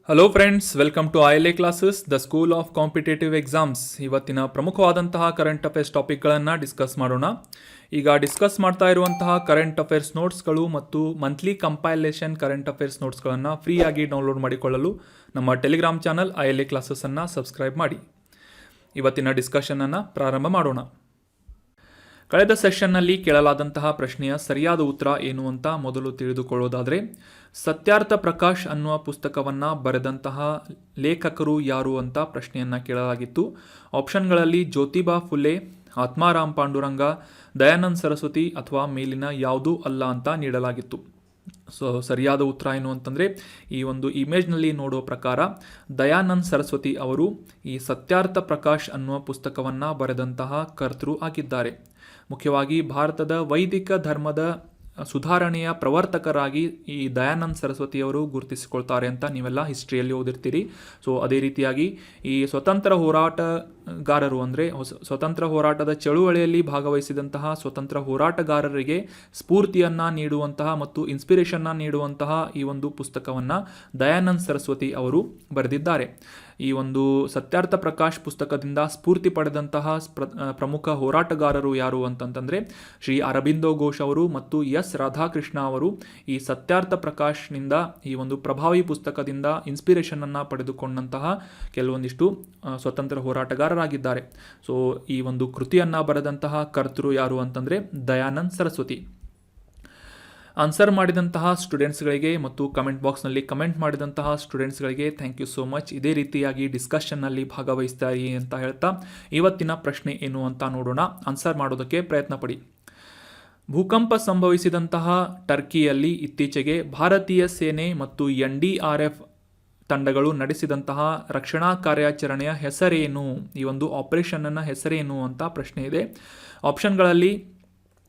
Hello friends, welcome to ILA classes, the school of competitive exams. ಇವತ್ತಿನ ಪ್ರಮುಖವಾದಂತಹ current affairs ಟಾಪಿಕ್ಗಳನ್ನು discuss ಮಾಡೋಣ. ಈಗ discuss ಮಾಡ್ತಾ ಇರುವಂತಹ ಕರೆಂಟ್ ಅಫೇರ್ಸ್ ನೋಟ್ಸ್ಗಳು ಮತ್ತು ಮಂತ್ಲಿ ಕಂಪೈಲೇಷನ್ ಕರೆಂಟ್ ಅಫೇರ್ಸ್ ನೋಟ್ಸ್ಗಳನ್ನು ಫ್ರೀಯಾಗಿ ಡೌನ್ಲೋಡ್ ಮಾಡಿಕೊಳ್ಳಲು ನಮ್ಮ ಟೆಲಿಗ್ರಾಮ್ ಚಾನಲ್ ILA ಕ್ಲಾಸಸ್ಸನ್ನು ಸಬ್ಸ್ಕ್ರೈಬ್ ಮಾಡಿ. ಇವತ್ತಿನ ಡಿಸ್ಕಷನನ್ನು ಪ್ರಾರಂಭ ಮಾಡೋಣ. ಕಳೆದ ಸೆಷನ್ನಲ್ಲಿ ಕೇಳಲಾದಂತಹ ಪ್ರಶ್ನೆಯ ಸರಿಯಾದ ಉತ್ತರ ಏನು ಅಂತ ಮೊದಲು ತಿಳಿದುಕೊಳ್ಳೋದಾದರೆ, ಸತ್ಯಾರ್ಥ ಪ್ರಕಾಶ್ ಅನ್ನುವ ಪುಸ್ತಕವನ್ನು ಬರೆದಂತಹ ಲೇಖಕರು ಯಾರು ಅಂತ ಪ್ರಶ್ನೆಯನ್ನು ಕೇಳಲಾಗಿತ್ತು. ಆಪ್ಷನ್ಗಳಲ್ಲಿ ಜ್ಯೋತಿಬಾ ಫುಲೆ, ಆತ್ಮಾರಾಮ್ ಪಾಂಡುರಂಗ, ದಯಾನಂದ ಸರಸ್ವತಿ ಅಥವಾ ಮೇಲಿನ ಯಾವುದೂ ಅಲ್ಲ ಅಂತ ನೀಡಲಾಗಿತ್ತು. ಸರಿಯಾದ ಉತ್ತರ ಏನು ಅಂತಂದರೆ, ಈ ಒಂದು ಇಮೇಜ್ನಲ್ಲಿ ನೋಡೋ ಪ್ರಕಾರ ದಯಾನಂದ ಸರಸ್ವತಿ ಅವರು ಈ ಸತ್ಯಾರ್ಥ ಪ್ರಕಾಶ್ ಅನ್ನುವ ಪುಸ್ತಕವನ್ನು ಬರೆದಂತಹ ಕರ್ತೃ ಆಗಿದ್ದಾರೆ. ಮುಖ್ಯವಾಗಿ ಭಾರತದ ವೈದಿಕ ಧರ್ಮದ ಸುಧಾರಣೆಯ ಪ್ರವರ್ತಕರಾಗಿ ಈ ದಯಾನಂದ ಸರಸ್ವತಿಯವರು ಗುರುತಿಸಿಕೊಳ್ತಾರೆ ಅಂತ ನೀವೆಲ್ಲ ಹಿಸ್ಟ್ರಿಯಲ್ಲಿ ಓದಿರ್ತೀರಿ. ಸೊ ಅದೇ ರೀತಿಯಾಗಿ ಈ ಸ್ವತಂತ್ರ ಹೋರಾಟಗಾರರು ಅಂದರೆ ಸ್ವತಂತ್ರ ಹೋರಾಟದ ಚಳುವಳಿಯಲ್ಲಿ ಭಾಗವಹಿಸಿದಂತಹ ಸ್ವತಂತ್ರ ಹೋರಾಟಗಾರರಿಗೆ ಸ್ಫೂರ್ತಿಯನ್ನು ನೀಡುವಂತಹ ಮತ್ತು ಇನ್ಸ್ಪಿರೇಷನ್ನ ನೀಡುವಂತಹ ಈ ಒಂದು ಪುಸ್ತಕವನ್ನು ದಯಾನಂದ ಸರಸ್ವತಿ ಅವರು ಬರೆದಿದ್ದಾರೆ. ಈ ಒಂದು ಸತ್ಯಾರ್ಥ ಪ್ರಕಾಶ್ ಪುಸ್ತಕದಿಂದ ಸ್ಫೂರ್ತಿ ಪಡೆದಂತಹ ಪ್ರಮುಖ ಹೋರಾಟಗಾರರು ಯಾರು ಅಂತಂತಂದರೆ ಶ್ರೀ ಅರಬಿಂದೋ ಘೋಷ್ ಅವರು ಮತ್ತು ಎಸ್ ರಾಧಾಕೃಷ್ಣ ಅವರು ಈ ಸತ್ಯಾರ್ಥ ಪ್ರಕಾಶ್ನಿಂದ ಈ ಒಂದು ಪ್ರಭಾವಿ ಪುಸ್ತಕದಿಂದ ಇನ್ಸ್ಪಿರೇಷನನ್ನು ಪಡೆದುಕೊಂಡಂತಹ ಕೆಲವೊಂದಿಷ್ಟು ಸ್ವತಂತ್ರ ಹೋರಾಟಗಾರರಾಗಿದ್ದಾರೆ. ಸೊ ಈ ಒಂದು ಕೃತಿಯನ್ನು ಬರೆದಂತಹ ಕರ್ತೃ ಯಾರು ಅಂತಂದರೆ ದಯಾನಂದ ಸರಸ್ವತಿ. ಆನ್ಸರ್ ಮಾಡಿದಂತಹ ಸ್ಟೂಡೆಂಟ್ಸ್ಗಳಿಗೆ ಮತ್ತು ಕಮೆಂಟ್ ಬಾಕ್ಸ್ನಲ್ಲಿ ಕಮೆಂಟ್ ಮಾಡಿದಂತಹ ಸ್ಟೂಡೆಂಟ್ಸ್ಗಳಿಗೆ ಥ್ಯಾಂಕ್ ಯು ಸೋ ಮಚ್. ಇದೇ ರೀತಿಯಾಗಿ ಡಿಸ್ಕಷನ್ನಲ್ಲಿ ಭಾಗವಹಿಸ್ತಾರೆ ಅಂತ ಹೇಳ್ತಾ ಇವತ್ತಿನ ಪ್ರಶ್ನೆ ಏನು ಅಂತ ನೋಡೋಣ. ಆನ್ಸರ್ ಮಾಡೋದಕ್ಕೆ ಪ್ರಯತ್ನ ಪಡಿ. ಭೂಕಂಪ ಸಂಭವಿಸಿದಂತಹ ಟರ್ಕಿಯಲ್ಲಿ ಇತ್ತೀಚೆಗೆ ಭಾರತೀಯ ಸೇನೆ ಮತ್ತು NDRF ತಂಡಗಳು ನಡೆಸಿದಂತಹ ರಕ್ಷಣಾ ಕಾರ್ಯಾಚರಣೆಯ ಹೆಸರೇನು? ಈ ಒಂದು ಆಪರೇಷನ್ನ ಹೆಸರೇನು ಅಂತ ಪ್ರಶ್ನೆ ಇದೆ. ಆಪ್ಷನ್ಗಳಲ್ಲಿ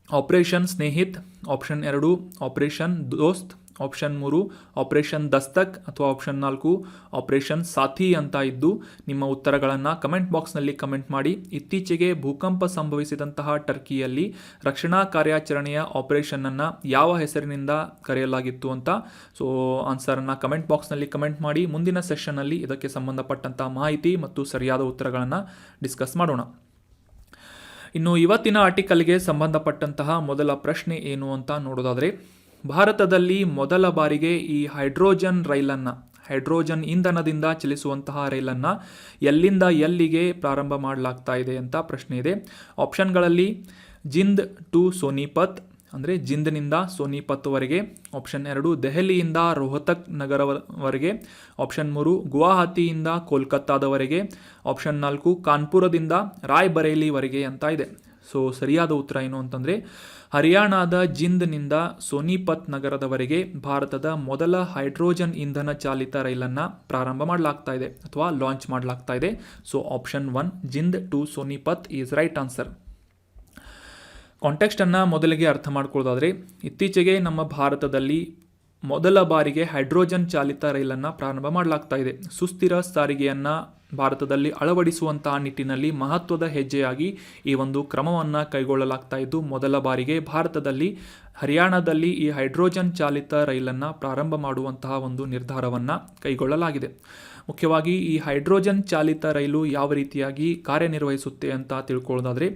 ಆಪರೇಷನ್ ಸ್ನೇಹಿತ್, ಆಪ್ಷನ್ 2 ಆಪರೇಷನ್ ದೋಸ್ತ್, ಆಪ್ಷನ್ 3 ಆಪರೇಷನ್ ದಸ್ತಕ್ ಅಥವಾ ಆಪ್ಷನ್ 4 ಆಪರೇಷನ್ ಸಾಥಿ ಅಂತ ಇದ್ದು ನಿಮ್ಮ ಉತ್ತರಗಳನ್ನು ಕಮೆಂಟ್ ಬಾಕ್ಸ್ನಲ್ಲಿ ಕಮೆಂಟ್ ಮಾಡಿ. ಇತ್ತೀಚೆಗೆ ಭೂಕಂಪ ಸಂಭವಿಸಿದಂತಹ ಟರ್ಕಿಯಲ್ಲಿ ರಕ್ಷಣಾ ಕಾರ್ಯಾಚರಣೆಯ ಆಪರೇಷನನ್ನು ಯಾವ ಹೆಸರಿನಿಂದ ಕರೆಯಲಾಗಿತ್ತು ಅಂತ ಆನ್ಸರನ್ನು ಕಮೆಂಟ್ ಬಾಕ್ಸ್ನಲ್ಲಿ ಕಮೆಂಟ್ ಮಾಡಿ. ಮುಂದಿನ ಸೆಷನ್ನಲ್ಲಿ ಇದಕ್ಕೆ ಸಂಬಂಧಪಟ್ಟಂಥ ಮಾಹಿತಿ ಮತ್ತು ಸರಿಯಾದ ಉತ್ತರಗಳನ್ನು ಡಿಸ್ಕಸ್ ಮಾಡೋಣ. ಇನ್ನು ಇವತ್ತಿನ ಆರ್ಟಿಕಲ್ಗೆ ಸಂಬಂಧಪಟ್ಟಂತಹ ಮೊದಲ ಪ್ರಶ್ನೆ ಏನು ಅಂತ ನೋಡೋದಾದರೆ, ಭಾರತದಲ್ಲಿ ಮೊದಲ ಬಾರಿಗೆ ಈ ಹೈಡ್ರೋಜನ್ ಇಂಧನದಿಂದ ಚಲಿಸುವಂತಹ ರೈಲನ್ನು ಎಲ್ಲಿಂದ ಎಲ್ಲಿಗೆ ಪ್ರಾರಂಭ ಮಾಡಲಾಗ್ತಾ ಇದೆ ಅಂತ ಪ್ರಶ್ನೆ ಇದೆ. ಆಪ್ಷನ್ಗಳಲ್ಲಿ ಜಿಂದ್ ಟು ಸೋನಿಪತ್ ಅಂದರೆ ಜಿಂದ್ನಿಂದ ಸೋನಿಪತ್ವರೆಗೆ, ಆಪ್ಷನ್ 2 ದೆಹಲಿಯಿಂದ ರೋಹತಕ್ ನಗರವರೆಗೆ, ಆಪ್ಷನ್ 3 ಗುವಾಹತಿಯಿಂದ ಕೋಲ್ಕತ್ತಾದವರೆಗೆ, ಆಪ್ಷನ್ 4 ಕಾನ್ಪುರದಿಂದ ರಾಯ್ಬರೇಲಿವರೆಗೆ ಅಂತ ಇದೆ. ಸೊ ಸರಿಯಾದ ಉತ್ತರ ಏನು ಅಂತಂದರೆ ಹರಿಯಾಣದ ಜಿಂದ್ನಿಂದ ಸೋನಿಪತ್ ನಗರದವರೆಗೆ ಭಾರತದ ಮೊದಲ ಹೈಡ್ರೋಜನ್ ಇಂಧನ ಚಾಲಿತ ರೈಲನ್ನು ಪ್ರಾರಂಭ ಮಾಡಲಾಗ್ತಾ ಇದೆ ಅಥವಾ ಲಾಂಚ್ ಮಾಡಲಾಗ್ತಾ ಇದೆ. So option 1 Jind to Sonipat is right answer. ಕಾಂಟೆಕ್ಸ್ಟನ್ನು ಮೊದಲಿಗೆ ಅರ್ಥ ಮಾಡ್ಕೊಳ್ಳೋದಾದರೆ, ಇತ್ತೀಚೆಗೆ ನಮ್ಮ ಭಾರತದಲ್ಲಿ ಮೊದಲ ಬಾರಿಗೆ ಹೈಡ್ರೋಜನ್ ಚಾಲಿತ ರೈಲನ್ನು ಪ್ರಾರಂಭ ಮಾಡಲಾಗ್ತಾ ಇದೆ. ಸುಸ್ಥಿರ ಸಾರಿಗೆಯನ್ನು ಭಾರತದಲ್ಲಿ ಅಳವಡಿಸುವಂತಹ ನಿಟ್ಟಿನಲ್ಲಿ ಮಹತ್ವದ ಹೆಜ್ಜೆಯಾಗಿ ಈ ಒಂದು ಕ್ರಮವನ್ನು ಕೈಗೊಳ್ಳಲಾಗ್ತಾ ಇದ್ದು, ಮೊದಲ ಬಾರಿಗೆ ಭಾರತದಲ್ಲಿ ಹರಿಯಾಣದಲ್ಲಿ ಈ ಹೈಡ್ರೋಜನ್ ಚಾಲಿತ ರೈಲನ್ನು ಪ್ರಾರಂಭ ಮಾಡುವಂತಹ ಒಂದು ನಿರ್ಧಾರವನ್ನು ಕೈಗೊಳ್ಳಲಾಗಿದೆ. ಮುಖ್ಯವಾಗಿ ಈ ಹೈಡ್ರೋಜನ್ ಚಾಲಿತ ರೈಲು ಯಾವ ರೀತಿಯಾಗಿ ಕಾರ್ಯನಿರ್ವಹಿಸುತ್ತೆ ಅಂತ ತಿಳ್ಕೊಳ್ಳೋದಾದರೆ,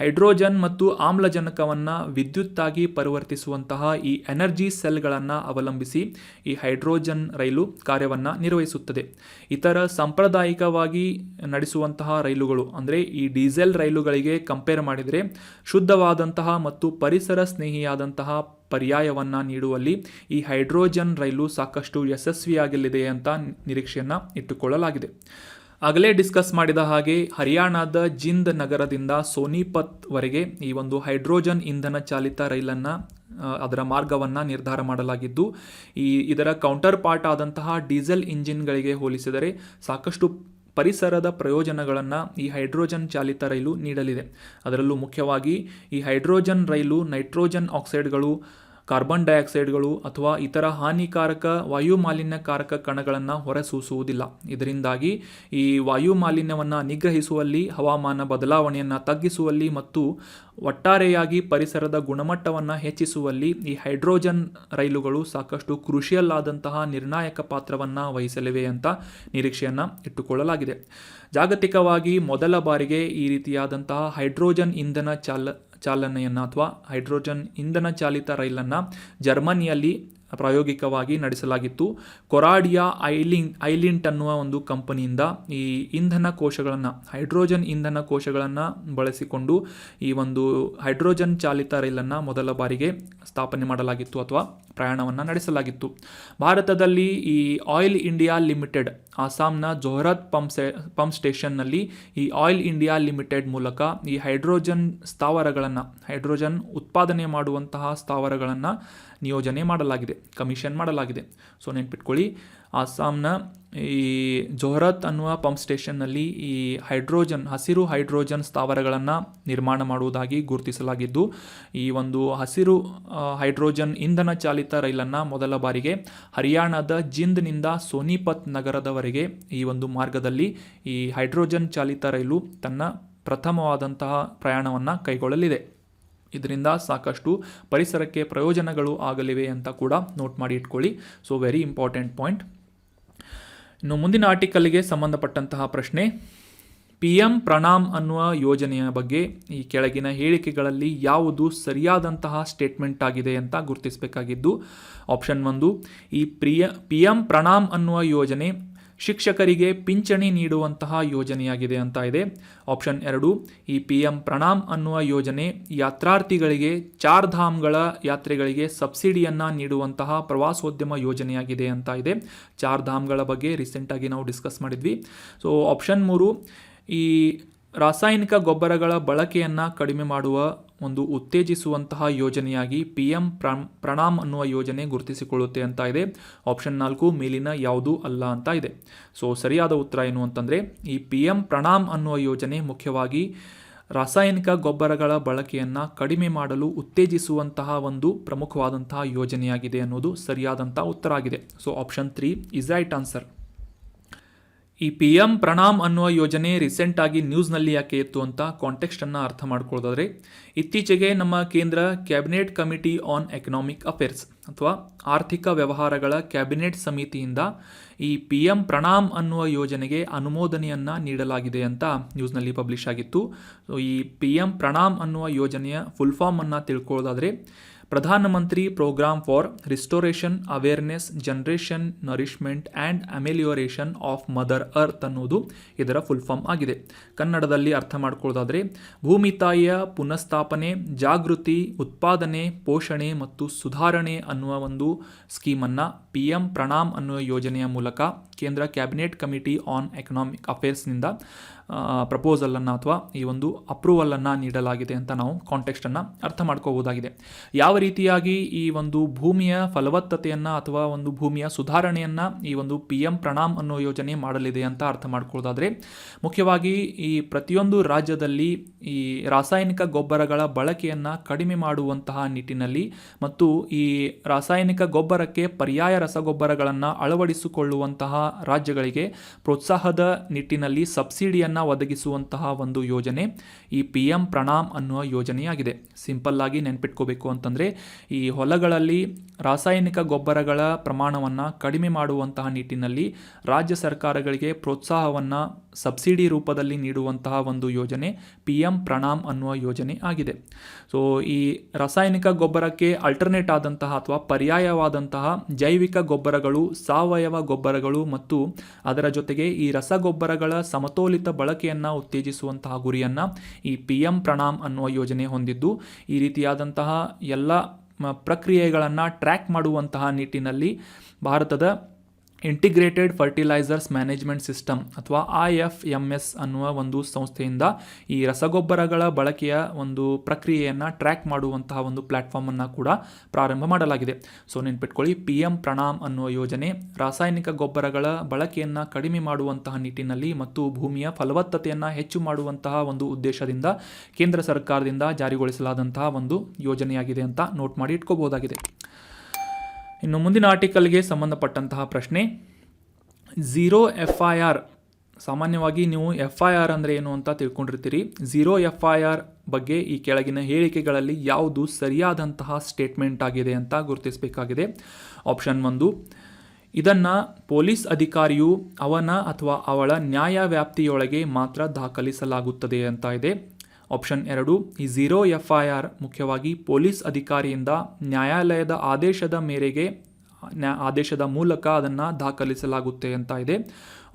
ಹೈಡ್ರೋಜನ್ ಮತ್ತು ಆಮ್ಲಜನಕವನ್ನು ವಿದ್ಯುತ್ತಾಗಿ ಪರಿವರ್ತಿಸುವಂತಹ ಈ ಎನರ್ಜಿ ಸೆಲ್ಗಳನ್ನು ಅವಲಂಬಿಸಿ ಈ ಹೈಡ್ರೋಜನ್ ರೈಲು ಕಾರ್ಯವನ್ನು ನಿರ್ವಹಿಸುತ್ತದೆ. ಇತರ ಸಾಂಪ್ರದಾಯಿಕವಾಗಿ ನಡೆಸುವಂತಹ ರೈಲುಗಳು ಅಂದರೆ ಈ ಡೀಸೆಲ್ ರೈಲುಗಳಿಗೆ ಕಂಪೇರ್ ಮಾಡಿದರೆ ಶುದ್ಧವಾದಂತಹ ಮತ್ತು ಪರಿಸರ ಸ್ನೇಹಿಯಾದಂತಹ ಪರ್ಯಾಯವನ್ನು ನೀಡುವಲ್ಲಿ ಈ ಹೈಡ್ರೋಜನ್ ರೈಲು ಸಾಕಷ್ಟು ಯಶಸ್ವಿಯಾಗಲಿದೆ ಅಂತ ನಿರೀಕ್ಷೆಯನ್ನು ಇಟ್ಟುಕೊಳ್ಳಲಾಗಿದೆ. ಆಗಲೇ ಡಿಸ್ಕಸ್ ಮಾಡಿದ ಹಾಗೆ ಹರಿಯಾಣದ ಜಿಂದ್ ನಗರದಿಂದ ಸೋನಿಪತ್ವರೆಗೆ ಈ ಒಂದು ಹೈಡ್ರೋಜನ್ ಇಂಧನ ಚಾಲಿತ ರೈಲನ್ನು ಅದರ ಮಾರ್ಗವನ್ನು ನಿರ್ಧಾರ ಮಾಡಲಾಗಿದ್ದು, ಇದರ ಕೌಂಟರ್ ಪಾರ್ಟ್ ಆದಂತಹ ಡೀಸೆಲ್ ಇಂಜಿನ್ಗಳಿಗೆ ಹೋಲಿಸಿದರೆ ಸಾಕಷ್ಟು ಪರಿಸರದ ಪ್ರಯೋಜನಗಳನ್ನು ಈ ಹೈಡ್ರೋಜನ್ ಚಾಲಿತ ರೈಲು ನೀಡಲಿದೆ. ಅದರಲ್ಲೂ ಮುಖ್ಯವಾಗಿ ಈ ಹೈಡ್ರೋಜನ್ ರೈಲು ನೈಟ್ರೋಜನ್ ಆಕ್ಸೈಡ್ಗಳು ಕಾರ್ಬನ್ ಡೈಆಕ್ಸೈಡ್ಗಳು ಅಥವಾ ಇತರ ಹಾನಿಕಾರಕ ವಾಯು ಮಾಲಿನ್ಯಕಾರಕ ಕಣಗಳನ್ನು ಹೊರಸೂಸುವುದಿಲ್ಲ. ಇದರಿಂದಾಗಿ ಈ ವಾಯು ಮಾಲಿನ್ಯವನ್ನು ನಿಗ್ರಹಿಸುವಲ್ಲಿ, ಹವಾಮಾನ ಬದಲಾವಣೆಯನ್ನು ತಗ್ಗಿಸುವಲ್ಲಿ ಮತ್ತು ಒಟ್ಟಾರೆಯಾಗಿ ಪರಿಸರದ ಗುಣಮಟ್ಟವನ್ನು ಹೆಚ್ಚಿಸುವಲ್ಲಿ ಈ ಹೈಡ್ರೋಜನ್ ರೈಲುಗಳು ಸಾಕಷ್ಟು ಕ್ರೂಷಿಯಲ್ ಆದಂತಹ ನಿರ್ಣಾಯಕ ಪಾತ್ರವನ್ನು ವಹಿಸಲಿವೆ ಅಂತ ನಿರೀಕ್ಷೆಯನ್ನು ಇಟ್ಟುಕೊಳ್ಳಲಾಗಿದೆ. ಜಾಗತಿಕವಾಗಿ ಮೊದಲ ಬಾರಿಗೆ ಈ ರೀತಿಯಾದಂತಹ ಹೈಡ್ರೋಜನ್ ಇಂಧನ ಚಾಲನೆಯನ್ನು ಅಥವಾ ಹೈಡ್ರೋಜನ್ ಇಂಧನ ಚಾಲಿತ ರೈಲನ್ನು ಜರ್ಮನಿಯಲ್ಲಿ ಪ್ರಾಯೋಗಿಕವಾಗಿ ನಡೆಸಲಾಗಿತ್ತು. ಕೊರಾಡಿಯಾ ಐಲಿಂಟ್ ಅನ್ನುವ ಒಂದು ಕಂಪನಿಯಿಂದ ಈ ಇಂಧನ ಕೋಶಗಳನ್ನು, ಹೈಡ್ರೋಜನ್ ಇಂಧನ ಕೋಶಗಳನ್ನು ಬಳಸಿಕೊಂಡು ಈ ಒಂದು ಹೈಡ್ರೋಜನ್ ಚಾಲಿತ ರೈಲನ್ನು ಮೊದಲ ಬಾರಿಗೆ ಸ್ಥಾಪನೆ ಮಾಡಲಾಗಿತ್ತು ಅಥವಾ ಪ್ರಯಾಣವನ್ನು ನಡೆಸಲಾಗಿತ್ತು. ಭಾರತದಲ್ಲಿ ಈ ಆಯಿಲ್ ಇಂಡಿಯಾ ಲಿಮಿಟೆಡ್ ಅಸ್ಸಾಂನ ಜೋಹರತ್ ಪಂಪ್ ಸ್ಟೇಷನ್ನಲ್ಲಿ ಈ ಆಯಿಲ್ ಇಂಡಿಯಾ ಲಿಮಿಟೆಡ್ ಮೂಲಕ ಈ ಹೈಡ್ರೋಜನ್ ಸ್ಥಾವರಗಳನ್ನು, ಹೈಡ್ರೋಜನ್ ಉತ್ಪಾದನೆ ಮಾಡುವಂತಹ ಸ್ಥಾವರಗಳನ್ನು ನಿಯೋಜನೆ ಮಾಡಲಾಗಿದೆ, ಕಮಿಷನ್ ಮಾಡಲಾಗಿದೆ. ಸೊ ನೆನ್ಪಿಟ್ಕೊಳ್ಳಿ, ಅಸ್ಸಾಂನ ಈ ಜೋಹರತ್ ಅನ್ನುವ ಪಂಪ್ ಸ್ಟೇಷನ್ನಲ್ಲಿ ಈ ಹಸಿರು ಹೈಡ್ರೋಜನ್ ಸ್ಥಾವರಗಳನ್ನು ನಿರ್ಮಾಣ ಮಾಡುವುದಾಗಿ ಗುರುತಿಸಲಾಗಿದ್ದು, ಈ ಒಂದು ಹಸಿರು ಹೈಡ್ರೋಜನ್ ಇಂಧನ ಚಾಲಿತ ರೈಲನ್ನು ಮೊದಲ ಬಾರಿಗೆ ಹರಿಯಾಣದ ಜಿಂದ್ನಿಂದ ಸೋನಿಪತ್ ನಗರದವರೆಗೆ ಈ ಒಂದು ಮಾರ್ಗದಲ್ಲಿ ಈ ಹೈಡ್ರೋಜನ್ ಚಾಲಿತ ರೈಲು ತನ್ನ ಪ್ರಥಮವಾದಂತಹ ಪ್ರಯಾಣವನ್ನು ಕೈಗೊಳ್ಳಲಿದೆ. ಇದರಿಂದ ಸಾಕಷ್ಟು ಪರಿಸರಕ್ಕೆ ಪ್ರಯೋಜನಗಳು ಆಗಲಿವೆ ಅಂತ ಕೂಡ ನೋಟ್ ಮಾಡಿ ಇಟ್ಕೊಳ್ಳಿ. So very important point. ಇನ್ನು ಮುಂದಿನ ಆರ್ಟಿಕಲ್ಗೆ ಸಂಬಂಧಪಟ್ಟಂತಹ ಪ್ರಶ್ನೆ, PM ಪ್ರಣಾಮ್ ಅನ್ನುವ ಯೋಜನೆಯ ಬಗ್ಗೆ ಈ ಕೆಳಗಿನ ಹೇಳಿಕೆಗಳಲ್ಲಿ ಯಾವುದು ಸರಿಯಾದಂತಹ ಸ್ಟೇಟ್ಮೆಂಟ್ ಆಗಿದೆ ಅಂತ ಗುರುತಿಸಬೇಕಾಗಿದ್ದು, ಆಪ್ಷನ್ 1 ಈ PM ಪ್ರಣಾಮ್ ಅನ್ನುವ ಯೋಜನೆ ಶಿಕ್ಷಕರಿಗೆ ಪಿಂಚಣಿ ನೀಡುವಂತಹ ಯೋಜನೆಯಾಗಿದೆ ಅಂತ ಇದೆ. ಆಪ್ಷನ್ 2 ಈ PM ಪ್ರಣಾಮ್ ಅನ್ನುವ ಯೋಜನೆ ಯಾತ್ರಾರ್ಥಿಗಳಿಗೆ ಚಾರ್ಧಾಮ್ಗಳ ಯಾತ್ರೆಗಳಿಗೆ ಸಬ್ಸಿಡಿಯನ್ನು ನೀಡುವಂತಹ ಪ್ರವಾಸೋದ್ಯಮ ಯೋಜನೆಯಾಗಿದೆ ಅಂತ ಇದೆ. ಚಾರ್ಧಾಮ್ಗಳ ಬಗ್ಗೆ ರೀಸೆಂಟಾಗಿ ನಾವು ಡಿಸ್ಕಸ್ ಮಾಡಿದ್ವಿ. ಸೊ ಆಪ್ಷನ್ 3 ಈ ರಾಸಾಯನಿಕ ಗೊಬ್ಬರಗಳ ಬಳಕೆಯನ್ನು ಕಡಿಮೆ ಮಾಡುವ ಒಂದು ಉತ್ತೇಜಿಸುವಂತಹ ಯೋಜನೆಯಾಗಿ PM ಪ್ರಣಾಮ್ ಅನ್ನುವ ಯೋಜನೆ ಗುರುತಿಸಿಕೊಳ್ಳುತ್ತೆ ಅಂತ ಇದೆ. ಆಪ್ಷನ್ 4 ಮೇಲಿನ ಯಾವುದೂ ಅಲ್ಲ ಅಂತ ಇದೆ. ಸೊ ಸರಿಯಾದ ಉತ್ತರ ಏನು ಅಂತಂದರೆ ಈ PM ಪ್ರಣಾಮ್ ಅನ್ನುವ ಯೋಜನೆ ಮುಖ್ಯವಾಗಿ ರಾಸಾಯನಿಕ ಗೊಬ್ಬರಗಳ ಬಳಕೆಯನ್ನು ಕಡಿಮೆ ಮಾಡಲು ಉತ್ತೇಜಿಸುವಂತಹ ಒಂದು ಪ್ರಮುಖವಾದಂತಹ ಯೋಜನೆಯಾಗಿದೆ ಅನ್ನೋದು ಸರಿಯಾದಂತಹ ಉತ್ತರ ಆಗಿದೆ. So option 3 is right answer. ಈ PM ಪ್ರಣಾಮ್ ಅನ್ನುವ ಯೋಜನೆ ರೀಸೆಂಟಾಗಿ ನ್ಯೂಸ್ನಲ್ಲಿ ಯಾಕೆ ಇತ್ತು ಅಂತ ಕಾಂಟೆಕ್ಸ್ಟನ್ನು ಅರ್ಥ ಮಾಡ್ಕೊಳ್ಳೋದಾದರೆ, ಇತ್ತೀಚೆಗೆ ನಮ್ಮ ಕೇಂದ್ರ cabinet committee on economic affairs ಅಥವಾ ಆರ್ಥಿಕ ವ್ಯವಹಾರಗಳ ಕ್ಯಾಬಿನೆಟ್ ಸಮಿತಿಯಿಂದ ಈ PM ಪ್ರಣಾಮ್ ಅನ್ನುವ ಯೋಜನೆಗೆ ಅನುಮೋದನೆಯನ್ನು ನೀಡಲಾಗಿದೆ ಅಂತ ನ್ಯೂಸ್ನಲ್ಲಿ ಪಬ್ಲಿಷ್ ಆಗಿತ್ತು. ಸೊ ಈ PM ಪ್ರಣಾಮ್ ಅನ್ನುವ ಯೋಜನೆಯ ಫುಲ್ ಫಾರ್ಮನ್ನು ತಿಳ್ಕೊಳ್ಳೋದಾದರೆ, ಪ್ರಧಾನಮಂತ್ರಿ program for restoration awareness generation nourishment and amelioration of mother earth ಅನ್ನೋದು ಇದರ ಫುಲ್ ಫಾರ್ಮ್ ಆಗಿದೆ. ಕನ್ನಡದಲ್ಲಿ ಅರ್ಥ ಮಾಡ್ಕೊಳ್ಳೋದಾದರೆ, ಭೂಮಿ ತಾಯಿಯ ಪುನಃಸ್ಥಾಪನೆ, ಜಾಗೃತಿ, ಉತ್ಪಾದನೆ, ಪೋಷಣೆ ಮತ್ತು ಸುಧಾರಣೆ ಅನ್ನುವ ಒಂದು ಸ್ಕೀಮನ್ನು PM ಪ್ರಣಾಮ್ ಅನ್ನುವ ಯೋಜನೆಯ ಮೂಲಕ ಕೇಂದ್ರ ಕ್ಯಾಬಿನೆಟ್ ಕಮಿಟಿ ಆನ್ ಎಕನಾಮಿಕ್ ಅಫೇರ್ಸ್ನಿಂದ ಪ್ರಪೋಸಲನ್ನು ಅಥವಾ ಈ ಒಂದು ಅಪ್ರೂವಲನ್ನು ನೀಡಲಾಗಿದೆ ಅಂತ ನಾವು ಕಾಂಟೆಕ್ಸ್ಟನ್ನು ಅರ್ಥ ಮಾಡ್ಕೋಬಹುದಾಗಿದೆ. ಯಾವ ರೀತಿಯಾಗಿ ಈ ಒಂದು ಭೂಮಿಯ ಫಲವತ್ತತೆಯನ್ನು ಅಥವಾ ಒಂದು ಭೂಮಿಯ ಸುಧಾರಣೆಯನ್ನು ಈ ಒಂದು PM ಪ್ರಣಾಮ್ ಅನ್ನೋ ಯೋಜನೆ ಮಾಡಲಿದೆ ಅಂತ ಅರ್ಥ ಮಾಡ್ಕೊಳ್ಳೋದಾದರೆ, ಮುಖ್ಯವಾಗಿ ಈ ಪ್ರತಿಯೊಂದು ರಾಜ್ಯದಲ್ಲಿ ಈ ರಾಸಾಯನಿಕ ಗೊಬ್ಬರಗಳ ಬಳಕೆಯನ್ನು ಕಡಿಮೆ ಮಾಡುವಂತಹ ನಿಟ್ಟಿನಲ್ಲಿ ಮತ್ತು ಈ ರಾಸಾಯನಿಕ ಗೊಬ್ಬರಕ್ಕೆ ಪರ್ಯಾಯ ರಸಗೊಬ್ಬರಗಳನ್ನು ಅಳವಡಿಸಿಕೊಳ್ಳುವಂತಹ ರಾಜ್ಯಗಳಿಗೆ ಪ್ರೋತ್ಸಾಹದ ನಿಟ್ಟಿನಲ್ಲಿ ಸಬ್ಸಿಡಿಯನ್ನು ಒದಗಿಸುವಂತಹ ಒಂದು ಯೋಜನೆ ಈ PM ಪ್ರಣಾಮ್ ಅನ್ನುವ ಯೋಜನೆಯಾಗಿದೆ. ಸಿಂಪಲ್ ಆಗಿ ನೆನ್ಪಿಟ್ಕೋಬೇಕು ಅಂತಂದರೆ, ಈ ಹೊಲಗಳಲ್ಲಿ ರಾಸಾಯನಿಕ ಗೊಬ್ಬರಗಳ ಪ್ರಮಾಣವನ್ನು ಕಡಿಮೆ ಮಾಡುವಂತಹ ನಿಟ್ಟಿನಲ್ಲಿ ರಾಜ್ಯ ಸರ್ಕಾರಗಳಿಗೆ ಪ್ರೋತ್ಸಾಹವನ್ನು ಸಬ್ಸಿಡಿ ರೂಪದಲ್ಲಿ ನೀಡುವಂತಹ ಒಂದು ಯೋಜನೆ PM ಪ್ರಣಾಮ್ ಅನ್ನುವ ಯೋಜನೆ ಆಗಿದೆ. ಸೊ ಈ ರಾಸಾಯನಿಕ ಗೊಬ್ಬರಕ್ಕೆ ಅಲ್ಟರ್ನೇಟ್ ಆದಂತಹ ಅಥವಾ ಪರ್ಯಾಯವಾದಂತಹ ಜೈವಿಕ ಗೊಬ್ಬರಗಳು, ಸಾವಯವ ಗೊಬ್ಬರಗಳು ಮತ್ತು ಅದರ ಜೊತೆಗೆ ಈ ರಸಗೊಬ್ಬರಗಳ ಸಮತೋಲಿತ ಬಳಕೆಯನ್ನು ಉತ್ತೇಜಿಸುವಂತಹ ಗುರಿಯನ್ನು ಈ PM ಪ್ರಣಾಮ್ ಅನ್ನುವ ಯೋಜನೆ ಹೊಂದಿದ್ದು, ಈ ರೀತಿಯಾದಂತಹ ಎಲ್ಲ ಪ್ರಕ್ರಿಯೆಗಳನ್ನು ಟ್ರ್ಯಾಕ್ ಮಾಡುವಂತಹ ನಿಟ್ಟಿನಲ್ಲಿ ಭಾರತದ ಇಂಟಿಗ್ರೇಟೆಡ್ ಫರ್ಟಿಲೈಸರ್ಸ್ ಮ್ಯಾನೇಜ್ಮೆಂಟ್ ಸಿಸ್ಟಮ್ ಅಥವಾ IFMS ಅನ್ನುವ ಒಂದು ಸಂಸ್ಥೆಯಿಂದ ಈ ರಸಗೊಬ್ಬರಗಳ ಬಳಕೆಯ ಒಂದು ಪ್ರಕ್ರಿಯೆಯನ್ನು ಟ್ರ್ಯಾಕ್ ಮಾಡುವಂತಹ ಒಂದು ಪ್ಲ್ಯಾಟ್ಫಾರ್ಮನ್ನು ಕೂಡ ಪ್ರಾರಂಭ ಮಾಡಲಾಗಿದೆ. ಸೊ ನೆನ್ಪಿಟ್ಕೊಳ್ಳಿ, PM ಪ್ರಣಾಮ್ ಅನ್ನುವ ಯೋಜನೆ ರಾಸಾಯನಿಕ ಗೊಬ್ಬರಗಳ ಬಳಕೆಯನ್ನು ಕಡಿಮೆ ಮಾಡುವಂತಹ ನಿಟ್ಟಿನಲ್ಲಿ ಮತ್ತು ಭೂಮಿಯ ಫಲವತ್ತತೆಯನ್ನು ಹೆಚ್ಚು ಮಾಡುವಂತಹ ಒಂದು ಉದ್ದೇಶದಿಂದ ಕೇಂದ್ರ ಸರ್ಕಾರದಿಂದ ಜಾರಿಗೊಳಿಸಲಾದಂತಹ ಒಂದು ಯೋಜನೆಯಾಗಿದೆ ಅಂತ ನೋಟ್ ಮಾಡಿ ಇಟ್ಕೋಬಹುದಾಗಿದೆ. ಇನ್ನು ಮುಂದಿನ ಆರ್ಟಿಕಲ್ಗೆ ಸಂಬಂಧಪಟ್ಟಂತಹ ಪ್ರಶ್ನೆ, ಝೀರೋ FIR. ಸಾಮಾನ್ಯವಾಗಿ ನೀವು FIR ಅಂದರೆ ಏನು ಅಂತ ತಿಳ್ಕೊಂಡಿರ್ತೀರಿ. ಝೀರೋ FIR ಬಗ್ಗೆ ಈ ಕೆಳಗಿನ ಹೇಳಿಕೆಗಳಲ್ಲಿ ಯಾವುದು ಸರಿಯಾದಂತಹ ಸ್ಟೇಟ್ಮೆಂಟ್ ಆಗಿದೆ ಅಂತ ಗುರುತಿಸಬೇಕಾಗಿದೆ. ಆಪ್ಷನ್ 1, ಇದನ್ನು ಪೊಲೀಸ್ ಅಧಿಕಾರಿಯು ಅವನ ಅಥವಾ ಅವಳ ನ್ಯಾಯವ್ಯಾಪ್ತಿಯೊಳಗೆ ಮಾತ್ರ ದಾಖಲಿಸಲಾಗುತ್ತದೆ ಅಂತ ಇದೆ. ಆಪ್ಷನ್ 2, ಈ ಝೀರೋ FIR ಮುಖ್ಯವಾಗಿ ಪೊಲೀಸ್ ಅಧಿಕಾರಿಯಿಂದ ನ್ಯಾಯಾಲಯದ ಆದೇಶದ ಮೂಲಕ ಅದನ್ನು ದಾಖಲಿಸಲಾಗುತ್ತೆ ಅಂತ ಇದೆ.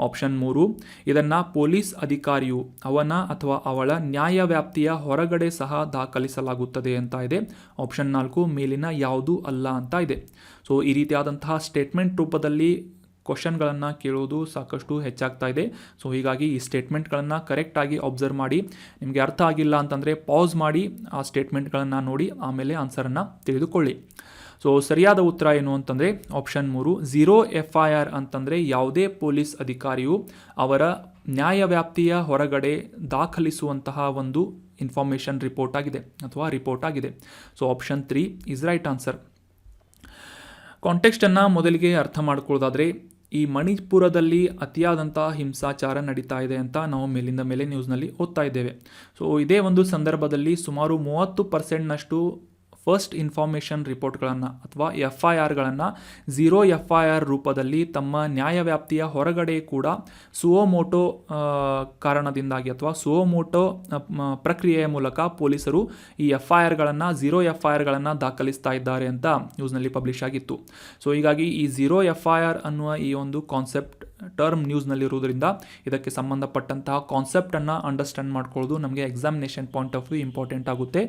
ಆಪ್ಷನ್ 3, ಇದನ್ನು ಪೊಲೀಸ್ ಅಧಿಕಾರಿಯು ಅವನ ಅಥವಾ ಅವಳ ನ್ಯಾಯವ್ಯಾಪ್ತಿಯ ಹೊರಗಡೆ ಸಹ ದಾಖಲಿಸಲಾಗುತ್ತದೆ ಅಂತ ಇದೆ. ಆಪ್ಷನ್ 4, ಮೇಲಿನ ಯಾವುದೂ ಅಲ್ಲ ಅಂತ ಇದೆ. ಸೊ ಈ ರೀತಿಯಾದಂತಹ ಸ್ಟೇಟ್ಮೆಂಟ್ ರೂಪದಲ್ಲಿ ಕ್ವಶನ್ಗಳನ್ನು ಕೇಳೋದು ಸಾಕಷ್ಟು ಹೆಚ್ಚಾಗ್ತಾ ಇದೆ. ಸೊ ಹೀಗಾಗಿ ಈ ಸ್ಟೇಟ್ಮೆಂಟ್ಗಳನ್ನು ಕರೆಕ್ಟಾಗಿ ಅಬ್ಸರ್ವ್ ಮಾಡಿ. ನಿಮಗೆ ಅರ್ಥ ಆಗಿಲ್ಲ ಅಂತಂದರೆ ಪಾಸ್ ಮಾಡಿ ಆ ಸ್ಟೇಟ್ಮೆಂಟ್ಗಳನ್ನು ನೋಡಿ ಆಮೇಲೆ ಆನ್ಸರನ್ನು ತಿಳಿದುಕೊಳ್ಳಿ. ಸೊ ಸರಿಯಾದ ಉತ್ತರ ಏನು ಅಂತಂದರೆ ಆಪ್ಷನ್ 3, ಝೀರೋ FIR ಅಂತಂದರೆ ಯಾವುದೇ ಪೊಲೀಸ್ ಅಧಿಕಾರಿಯು ಅವರ ನ್ಯಾಯವ್ಯಾಪ್ತಿಯ ಹೊರಗಡೆ ದಾಖಲಿಸುವಂತಹ ಒಂದು ಇನ್ಫಾರ್ಮೇಷನ್ ರಿಪೋರ್ಟ್ ಆಗಿದೆ ಅಥವಾ ರಿಪೋರ್ಟ್ ಆಗಿದೆ. So option 3 is right answer. ಕಾಂಟೆಕ್ಸ್ಟನ್ನು ಮೊದಲಿಗೆ ಅರ್ಥ ಮಾಡ್ಕೊಳ್ಳೋದಾದರೆ, ಈ ಮಣಿಪುರದಲ್ಲಿ ಅತಿಯಾದಂಥ ಹಿಂಸಾಚಾರ ನಡೀತಾ ಇದೆ ಅಂತ ನಾವು ಮೇಲಿಂದ ಮೇಲೆ ನ್ಯೂಸ್ನಲ್ಲಿ ಓದ್ತಾ ಇದ್ದೇವೆ. ಸೊ ಇದೇ ಒಂದು ಸಂದರ್ಭದಲ್ಲಿ ಸುಮಾರು 30%ನಷ್ಟು ಫಸ್ಟ್ ಇನ್ಫಾರ್ಮೇಷನ್ ರಿಪೋರ್ಟ್ಗಳನ್ನು ಅಥವಾ FIRಗಳನ್ನು ಝೀರೋ FIR ರೂಪದಲ್ಲಿ ತಮ್ಮ ನ್ಯಾಯವ್ಯಾಪ್ತಿಯ ಹೊರಗಡೆ ಕೂಡ ಸುವೋಮೋಟೋ ಕಾರಣದಿಂದಾಗಿ ಅಥವಾ ಸುವೋಮೋಟೋ ಪ್ರಕ್ರಿಯೆಯ ಮೂಲಕ ಪೊಲೀಸರು ಈ ಝೀರೋ FIRಗಳನ್ನು ದಾಖಲಿಸ್ತಾ ಇದ್ದಾರೆ ಅಂತ ನ್ಯೂಸ್ನಲ್ಲಿ ಪಬ್ಲಿಷ್ ಆಗಿತ್ತು. ಸೊ ಹೀಗಾಗಿ ಈ ಝೀರೋ FIR ಅನ್ನುವ ಈ ಒಂದು ಕಾನ್ಸೆಪ್ಟ್ ಟರ್ಮ್ ನ್ಯೂಸ್ನಲ್ಲಿರುವುದರಿಂದ ಇದಕ್ಕೆ ಸಂಬಂಧಪಟ್ಟಂತಹ ಕಾನ್ಸೆಪ್ಟನ್ನು ಅಂಡರ್ಸ್ಟ್ಯಾಂಡ್ ಮಾಡ್ಕೊಳ್ಳೋದು ನಮಗೆ examination point of view important ಆಗುತ್ತೆ.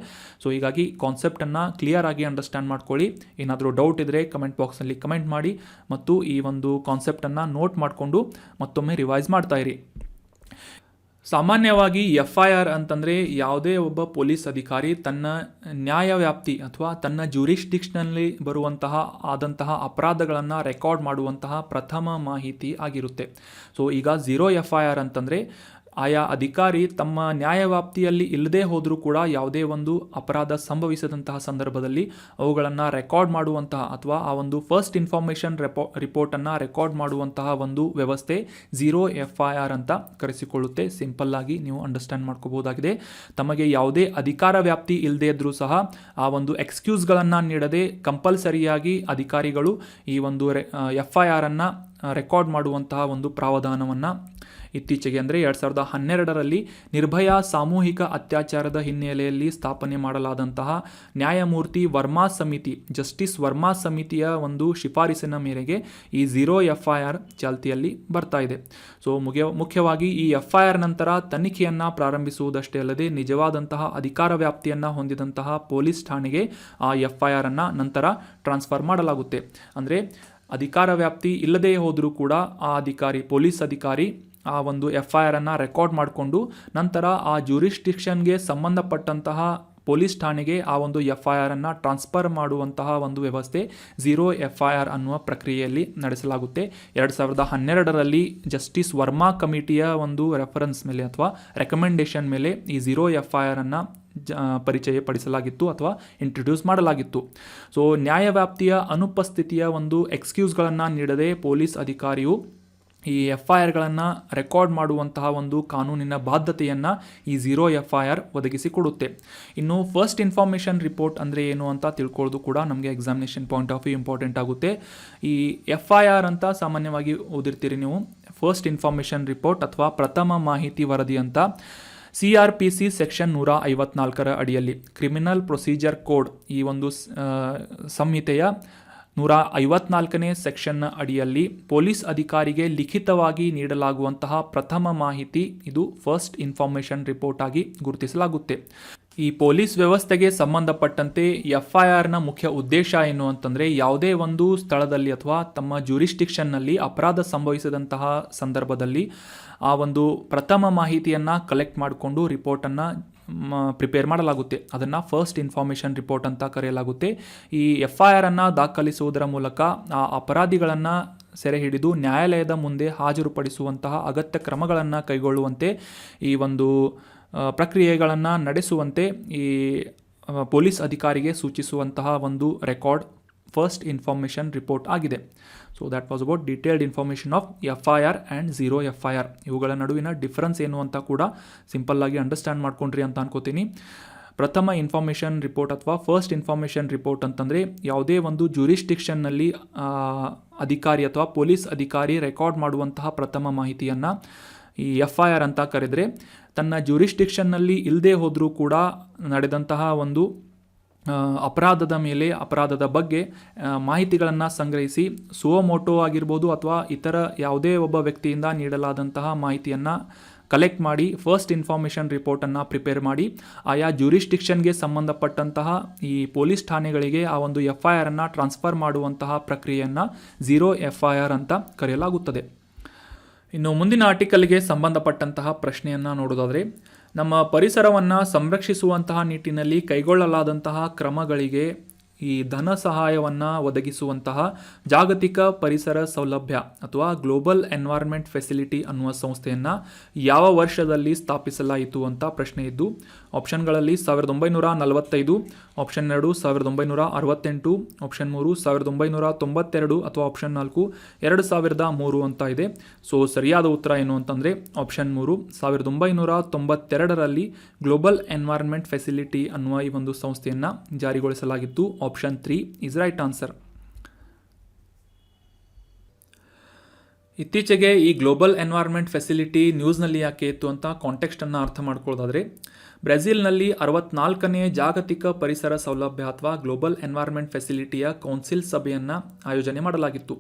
ಸೊ ಹೀಗಾಗಿ ಕಾನ್ಸೆಪ್ಟನ್ನು ಕ್ಲಿಯರ್ ಆಗಿ ಅಂಡರ್ಸ್ಟ್ಯಾಂಡ್ ಮಾಡ್ಕೊಳ್ಳಿ. ಏನಾದರೂ ಡೌಟ್ ಇದ್ದರೆ ಕಮೆಂಟ್ ಬಾಕ್ಸ್ನಲ್ಲಿ ಕಮೆಂಟ್ ಮಾಡಿ ಮತ್ತು ಈ ಒಂದು ಕಾನ್ಸೆಪ್ಟನ್ನು ನೋಟ್ ಮಾಡಿಕೊಂಡು ಮತ್ತೊಮ್ಮೆ ರಿವೈಸ್ ಮಾಡ್ತಾ ಇರಿ. ಸಾಮಾನ್ಯವಾಗಿ FIR ಅಂತಂದರೆ ಯಾವುದೇ ಒಬ್ಬ ಪೊಲೀಸ್ ಅಧಿಕಾರಿ ತನ್ನ ನ್ಯಾಯವ್ಯಾಪ್ತಿ ಅಥವಾ ತನ್ನ ಜ್ಯೂರಿಸ್ಡಿಕ್ಷನಲ್ಲಿ ಆದಂತಹ ಅಪರಾಧಗಳನ್ನು ರೆಕಾರ್ಡ್ ಮಾಡುವಂತಹ ಪ್ರಥಮ ಮಾಹಿತಿ ಆಗಿರುತ್ತೆ. ಸೊ ಈಗ ಝೀರೋ FIR ಅಂತಂದರೆ ಆಯಾ ಅಧಿಕಾರಿ ತಮ್ಮ ನ್ಯಾಯವ್ಯಾಪ್ತಿಯಲ್ಲಿ ಇಲ್ಲದೆ ಹೋದರೂ ಕೂಡ ಯಾವುದೇ ಒಂದು ಅಪರಾಧ ಸಂಭವಿಸಿದಂತಹ ಸಂದರ್ಭದಲ್ಲಿ ಅವುಗಳನ್ನು ರೆಕಾರ್ಡ್ ಮಾಡುವಂತಹ ಅಥವಾ ಆ ಒಂದು ಫಸ್ಟ್ ಇನ್ಫಾರ್ಮೇಷನ್ ರಿಪೋರ್ಟನ್ನು ರೆಕಾರ್ಡ್ ಮಾಡುವಂತಹ ಒಂದು ವ್ಯವಸ್ಥೆ ಝೀರೋ FIR ಅಂತ ಕರೆಸಿಕೊಳ್ಳುತ್ತೆ. ಸಿಂಪಲ್ ಆಗಿ ನೀವು ಅಂಡರ್ಸ್ಟ್ಯಾಂಡ್ ಮಾಡ್ಕೋಬಹುದಾಗಿದೆ. ತಮಗೆ ಯಾವುದೇ ಅಧಿಕಾರ ವ್ಯಾಪ್ತಿ ಇಲ್ಲದೆ ಇದ್ದರೂ ಸಹ ಆ ಒಂದು ಎಕ್ಸ್ಕ್ಯೂಸ್ಗಳನ್ನು ನೀಡದೆ ಕಂಪಲ್ಸರಿಯಾಗಿ ಅಧಿಕಾರಿಗಳು ಈ ಒಂದು FIR ಅನ್ನು ರೆಕಾರ್ಡ್ ಮಾಡುವಂತಹ ಒಂದು ಪ್ರಾವಧಾನವನ್ನು ಇತ್ತೀಚೆಗೆ ಅಂದರೆ 2012ರಲ್ಲಿ ನಿರ್ಭಯಾ ಸಾಮೂಹಿಕ ಅತ್ಯಾಚಾರದ ಹಿನ್ನೆಲೆಯಲ್ಲಿ ಸ್ಥಾಪನೆ ಮಾಡಲಾದಂತಹ ನ್ಯಾಯಮೂರ್ತಿ ವರ್ಮಾ ಸಮಿತಿ, ಜಸ್ಟಿಸ್ ವರ್ಮಾ ಸಮಿತಿಯ ಒಂದು ಶಿಫಾರಸಿನ ಮೇರೆಗೆ ಈ ಝೀರೋ FIR ಚಾಲ್ತಿಯಲ್ಲಿ ಬರ್ತಾ ಇದೆ. ಸೊ ಮುಖ್ಯವಾಗಿ ಈ FIR ನಂತರ ತನಿಖೆಯನ್ನು ಪ್ರಾರಂಭಿಸುವುದಷ್ಟೇ ಅಲ್ಲದೆ ನಿಜವಾದಂತಹ ಅಧಿಕಾರ ವ್ಯಾಪ್ತಿಯನ್ನು ಹೊಂದಿದಂತಹ ಪೊಲೀಸ್ ಠಾಣೆಗೆ ಆ FIR ಅನ್ನು ನಂತರ ಟ್ರಾನ್ಸ್ಫರ್ ಮಾಡಲಾಗುತ್ತೆ. ಅಂದರೆ ಅಧಿಕಾರ ವ್ಯಾಪ್ತಿ ಇಲ್ಲದೇ ಹೋದರೂ ಕೂಡ ಆ ಪೊಲೀಸ್ ಅಧಿಕಾರಿ ಆ ಒಂದು FIR ಅನ್ನು ರೆಕಾರ್ಡ್ ಮಾಡಿಕೊಂಡು ನಂತರ ಆ ಜ್ಯೂರಿಸ್ಡಿಕ್ಷನ್ಗೆ ಸಂಬಂಧಪಟ್ಟಂತಹ ಪೊಲೀಸ್ ಠಾಣೆಗೆ ಆ ಒಂದು FIR ಅನ್ನು ಟ್ರಾನ್ಸ್ಫರ್ ಮಾಡುವಂತಹ ಒಂದು ವ್ಯವಸ್ಥೆ ಝೀರೋ FIR ಅನ್ನುವ ಪ್ರಕ್ರಿಯೆಯಲ್ಲಿ ನಡೆಸಲಾಗುತ್ತೆ. 2012ರಲ್ಲಿ ಜಸ್ಟಿಸ್ ವರ್ಮಾ ಕಮಿಟಿಯ ಒಂದು ರೆಫರೆನ್ಸ್ ಮೇಲೆ ಅಥವಾ ರೆಕಮೆಂಡೇಶನ್ ಮೇಲೆ ಈ ಝೀರೋ FIR ಅನ್ನು ಪರಿಚಯಪಡಿಸಲಾಗಿತ್ತು ಅಥವಾ ಇಂಟ್ರೊಡ್ಯೂಸ್ ಮಾಡಲಾಗಿತ್ತು. ಸೊ ನ್ಯಾಯವ್ಯಾಪ್ತಿಯ ಅನುಪಸ್ಥಿತಿಯ ಒಂದು ಎಕ್ಸ್ಕ್ಯೂಸ್ಗಳನ್ನು ನೀಡದೆ ಪೊಲೀಸ್ ಅಧಿಕಾರಿಯು ಈ FIRಗಳನ್ನು ರೆಕಾರ್ಡ್ ಮಾಡುವಂತಹ ಒಂದು ಕಾನೂನಿನ ಬಾಧ್ಯತೆಯನ್ನು ಈ ಝೀರೋ FIR ಒದಗಿಸಿಕೊಡುತ್ತೆ. ಇನ್ನು ಫಸ್ಟ್ ಇನ್ಫಾರ್ಮೇಷನ್ ರಿಪೋರ್ಟ್ ಅಂದರೆ ಏನು ಅಂತ ತಿಳ್ಕೊಳ್ಳೋದು ಕೂಡ ನಮಗೆ examination point of view important ಆಗುತ್ತೆ. ಈ FIR ಅಂತ ಸಾಮಾನ್ಯವಾಗಿ ಓದಿರ್ತೀರಿ ನೀವು. ಫಸ್ಟ್ ಇನ್ಫಾರ್ಮೇಷನ್ ರಿಪೋರ್ಟ್ ಅಥವಾ ಪ್ರಥಮ ಮಾಹಿತಿ ವರದಿ ಅಂತ CRPC ಸೆಕ್ಷನ್ 154ರ ಅಡಿಯಲ್ಲಿ ಕ್ರಿಮಿನಲ್ ಪ್ರೊಸೀಜರ್ ಕೋಡ್ ಈ ಒಂದು ಸಂಹಿತೆಯ 154ನೇ ಸೆಕ್ಷನ್ನ ಅಡಿಯಲ್ಲಿ ಪೊಲೀಸ್ ಅಧಿಕಾರಿಗೆ ಲಿಖಿತವಾಗಿ ನೀಡಲಾಗುವಂತಹ ಪ್ರಥಮ ಮಾಹಿತಿ ಇದು ಫಸ್ಟ್ ಇನ್ಫಾರ್ಮೇಷನ್ ರಿಪೋರ್ಟ್ ಆಗಿ ಗುರುತಿಸಲಾಗುತ್ತೆ. ಈ ಪೊಲೀಸ್ ವ್ಯವಸ್ಥೆಗೆ ಸಂಬಂಧಪಟ್ಟಂತೆ FIRನ ಮುಖ್ಯ ಉದ್ದೇಶ ಏನು ಅಂತಂದರೆ, ಯಾವುದೇ ಒಂದು ಸ್ಥಳದಲ್ಲಿ ಅಥವಾ ತಮ್ಮ ಜ್ಯೂರಿಸ್ಟಿಕ್ಷನ್ನಲ್ಲಿ ಅಪರಾಧ ಸಂಭವಿಸಿದಂತಹ ಸಂದರ್ಭದಲ್ಲಿ ಆ ಒಂದು ಪ್ರಥಮ ಮಾಹಿತಿಯನ್ನು ಕಲೆಕ್ಟ್ ಮಾಡಿಕೊಂಡು ರಿಪೋರ್ಟನ್ನು ಪ್ರಿಪೇರ್ ಮಾಡಲಾಗುತ್ತೆ. ಅದನ್ನು ಫಸ್ಟ್ ಇನ್ಫಾರ್ಮೇಷನ್ ರಿಪೋರ್ಟ್ ಅಂತ ಕರೆಯಲಾಗುತ್ತೆ. ಈ FIRನ್ನು ದಾಖಲಿಸುವುದರ ಮೂಲಕ ಆ ಅಪರಾಧಿಗಳನ್ನು ಸೆರೆ ಹಿಡಿದು ನ್ಯಾಯಾಲಯದ ಮುಂದೆ ಹಾಜರುಪಡಿಸುವಂತಹ ಅಗತ್ಯ ಕ್ರಮಗಳನ್ನು ಕೈಗೊಳ್ಳುವಂತೆ ಈ ಒಂದು ಪ್ರಕ್ರಿಯೆಗಳನ್ನು ನಡೆಸುವಂತೆ ಈ ಪೊಲೀಸ್ ಅಧಿಕಾರಿಗೆ ಸೂಚಿಸುವಂತಹ ಒಂದು ರೆಕಾರ್ಡ್ ಫಸ್ಟ್ ಇನ್ಫಾರ್ಮೇಷನ್ ರಿಪೋರ್ಟ್ ಆಗಿದೆ. So that was about detailed information of FIR and zero FIR. ಇವುಗಳ ನಡುವಿನ ಡಿಫ್ರೆನ್ಸ್ ಏನು ಅಂತ ಕೂಡ ಸಿಂಪಲ್ಲಾಗಿ ಅಂಡರ್ಸ್ಟ್ಯಾಂಡ್ ಮಾಡ್ಕೊಂಡ್ರಿ ಅಂತ ಅನ್ಕೋತೀನಿ. ಪ್ರಥಮ ಇನ್ಫಾರ್ಮೇಷನ್ ರಿಪೋರ್ಟ್ ಅಥವಾ ಫಸ್ಟ್ ಇನ್ಫಾರ್ಮೇಷನ್ ರಿಪೋರ್ಟ್ ಅಂತಂದರೆ, ಯಾವುದೇ ಒಂದು ಜ್ಯೂರಿಸ್ಟಿಕ್ಷನ್ನಲ್ಲಿ ಅಧಿಕಾರಿ ಅಥವಾ ಪೊಲೀಸ್ ಅಧಿಕಾರಿ ರೆಕಾರ್ಡ್ ಮಾಡುವಂತಹ ಪ್ರಥಮ ಮಾಹಿತಿಯನ್ನು ಈ FIR ಅಂತ ಕರೆದರೆ, ತನ್ನ ಜ್ಯೂರಿಸ್ಟಿಕ್ಷನ್ನಲ್ಲಿ ಇಲ್ಲದೆ ಹೋದರೂ ಕೂಡ ನಡೆದಂತಹ ಒಂದು ಅಪರಾಧದ ಮೇಲೆ, ಅಪರಾಧದ ಬಗ್ಗೆ ಮಾಹಿತಿಗಳನ್ನು ಸಂಗ್ರಹಿಸಿ ಸುವಮೋಟೋ ಆಗಿರ್ಬೋದು ಅಥವಾ ಇತರ ಯಾವುದೇ ಒಬ್ಬ ವ್ಯಕ್ತಿಯಿಂದ ನೀಡಲಾದಂತಹ ಮಾಹಿತಿಯನ್ನು ಕಲೆಕ್ಟ್ ಮಾಡಿ ಫಸ್ಟ್ ಇನ್ಫಾರ್ಮೇಷನ್ ರಿಪೋರ್ಟನ್ನು ಪ್ರಿಪೇರ್ ಮಾಡಿ ಆಯಾ ಜ್ಯೂರಿಸ್ಟಿಕ್ಷನ್ಗೆ ಸಂಬಂಧಪಟ್ಟಂತಹ ಈ ಪೊಲೀಸ್ ಠಾಣೆಗಳಿಗೆ ಆ ಒಂದು FIRನ್ನು ಟ್ರಾನ್ಸ್ಫರ್ ಮಾಡುವಂತಹ ಪ್ರಕ್ರಿಯೆಯನ್ನು ಝೀರೋ FIR ಅಂತ ಕರೆಯಲಾಗುತ್ತದೆ. ಇನ್ನು ಮುಂದಿನ ಆರ್ಟಿಕಲ್ಗೆ ಸಂಬಂಧಪಟ್ಟಂತಹ ಪ್ರಶ್ನೆಯನ್ನು ನೋಡೋದಾದರೆ, ನಮ್ಮ ಪರಿಸರವನ್ನು ಸಂರಕ್ಷಿಸುವಂತಹ ನಿಟ್ಟಿನಲ್ಲಿ ಕೈಗೊಳ್ಳಲಾದಂತಹ ಕ್ರಮಗಳಿಗೆ ಈ ಧನ ಸಹಾಯವನ್ನು ಒದಗಿಸುವಂತಹ ಜಾಗತಿಕ ಪರಿಸರ ಸೌಲಭ್ಯ ಅಥವಾ ಗ್ಲೋಬಲ್ ಎನ್ವೈರ್ಮೆಂಟ್ ಫೆಸಿಲಿಟಿ ಅನ್ನುವ ಸಂಸ್ಥೆಯನ್ನು ಯಾವ ವರ್ಷದಲ್ಲಿ ಸ್ಥಾಪಿಸಲಾಯಿತು ಅಂತ ಪ್ರಶ್ನೆ ಇದ್ದು, ಆಪ್ಷನ್ಗಳಲ್ಲಿ 1945, ಆಪ್ಷನ್ 2 1968, ಆಪ್ಷನ್ 3 1992 ಅಥವಾ ಆಪ್ಷನ್ 4 2003 ಅಂತ ಇದೆ. ಸೊ ಸರಿಯಾದ ಉತ್ತರ ಏನು ಅಂತಂದರೆ ಆಪ್ಷನ್ 3 1992ರಲ್ಲಿ ಗ್ಲೋಬಲ್ ಎನ್ವೈರ್ಮೆಂಟ್ ಫೆಸಿಲಿಟಿ ಅನ್ನುವ ಈ ಒಂದು ಸಂಸ್ಥೆಯನ್ನು ಜಾರಿಗೊಳಿಸಲಾಗಿತ್ತು. Option 3 is right answer. ಇತ್ತೀಚೆಗೆ ಈ ಗ್ಲೋಬಲ್ ಎನ್ವೈರ್ಮೆಂಟ್ ಫೆಸಿಲಿಟಿ ನ್ಯೂಸ್ನಲ್ಲಿ ಯಾಕೆ ಇತ್ತು ಅಂತ ಕಾಂಟೆಕ್ಸ್ಟನ್ನು ಅರ್ಥ ಮಾಡ್ಕೊಳ್ಳೋದಾದರೆ, ಬ್ರೆಜಿಲ್ನಲ್ಲಿ 64ನೇ ಜಾಗತಿಕ ಪರಿಸರ ಸೌಲಭ್ಯ ಅಥವಾ ಗ್ಲೋಬಲ್ ಎನ್ವೈರ್ಮೆಂಟ್ ಫೆಸಿಲಿಟಿಯ ಕೌನ್ಸಿಲ್ ಸಭೆಯನ್ನು ಆಯೋಜನೆ ಮಾಡಲಾಗಿತ್ತು.